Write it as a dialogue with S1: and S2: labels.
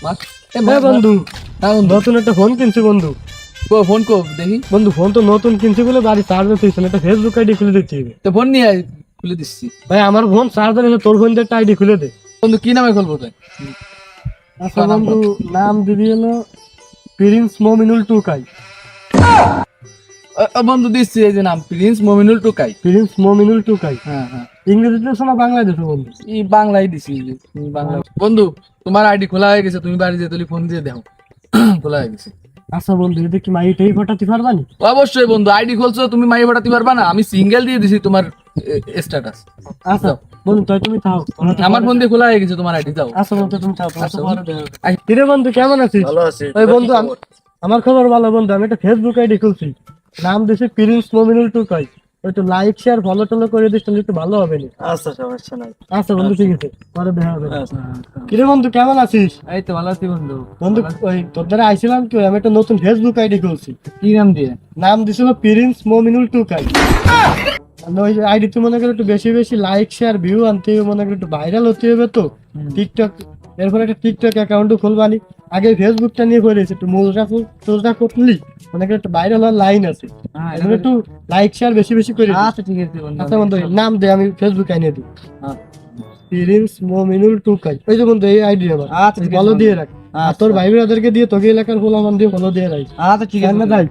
S1: বন্ধু নতুন একটা ফোন কিনছি বন্ধু।
S2: ফোন কো দেখি
S1: বন্ধু ফোন তো নতুন কিনছি বলে বাড়ি চার্জার দিচ্ছি না, একটা ফেসবুক আইডি খুলে দিচ্ছি।
S2: তো ফোন নিয়ে আয়, খুলে দিচ্ছি।
S1: ভাই আমার ফোন চার্জার এসে তোর ফোন দিয়ে একটা আইডি খুলে দে।
S2: বন্ধু কি নামে খুলবো তুই?
S1: আচ্ছা বন্ধু, নাম দিবি হলো প্রিন্স মমিনুল টুকাই।
S2: বন্ধু দিচ্ছি, এই যে নাম প্রিন্স মমিনুল টুকাই।
S1: প্রিন্স মমিনুল টুকাই।
S2: হ্যাঁ হ্যাঁ,
S1: ইংরেজিতে শোনা বাংলায় দেশো বন্ধু?
S2: এই বাংলায় দিছি, এই যে তুমি বাংলা। বন্ধু তোমার আইডি খোলা হয়ে গেছে, তুমি বাড়ি যেতে ফোন দিয়ে দাও। খোলা হয়ে গেছে।
S1: আচ্ছা বন্ধু, এটা কি মাইটাই ফটাতে পারবানি?
S2: অবশ্যই বন্ধু, আইডি খুলছো তুমি, মাই পাঠাতে পারবা না? আমি সিঙ্গেল দিয়ে দিছি তোমার স্ট্যাটাস।
S1: আচ্ছা বন্ধু, তাই তুমি থাও,
S2: আমার ফোন দিয়ে খোলা হয়ে গেছে তোমার আইডি, যাও।
S1: আচ্ছা বন্ধু তুমি থাও।
S2: আচ্ছা,
S1: কিরে বন্ধু কেমন আছিস?
S2: ভালো আছি
S1: ওই বন্ধু আমার খবর ভালো বন্ধু। আমি একটা ফেসবুক আইডি খুলছি, নাম দিয়েছি প্রিন্স মমিনুল টুকাই। একটু লাইক শেয়ার ফলো টলো করে দিস, তাহলে একটু ভালো হবে না?
S2: আচ্ছা, সমস্যা নাই।
S1: আচ্ছা বন্ধু ঠিক আছে, পরে দেখা হবে। কিরে বন্ধু কেমন আছিস?
S2: এই তো ভালো আছি বন্ধু।
S1: বন্ধু ওই তোর দ্বারা আইছিলাম কি, আমি একটা নতুন ফেসবুক আইডি খুলছি।
S2: কি নাম দিয়ে?
S1: নাম দিছিল প্রিন্স মমিনুল টুকাই। ওই আইডিতে মনে করে একটু বেশি বেশি লাইক শেয়ার ভিউ আনতে হবে, মনে করে একটু ভাইরাল হতে হবে তো টিকটক। এরপরে একটা টিকটক অ্যাকাউন্টও খুলবানি। আগে ফেসবুকটা নিয়ে পড়েছে, একটু মোজটা করলি মনে করে একটু ভাইরাল হওয়ার লাইন আছে। এখন একটু লাইক শেয়ার বেশি বেশি করে দিস।
S2: আচ্ছা ঠিক আছে বন্ধু।
S1: আচ্ছা বন্ধু নাম দে, আমি ফেসবুক আইনে দিই। প্রিন্স মমিনুল টুকাই, ওই যে বন্ধু এই আইডি আমার।
S2: আচ্ছা ঠিক আছে,
S1: ফলো দিয়ে রাখ। আর তোর ভাই ব্রাদারকে দিয়ে, তোকে এলাকার ফলো দিয়ে ফলো দিয়ে রাখ।
S2: আচ্ছা ঠিক আছে।
S1: রাখ।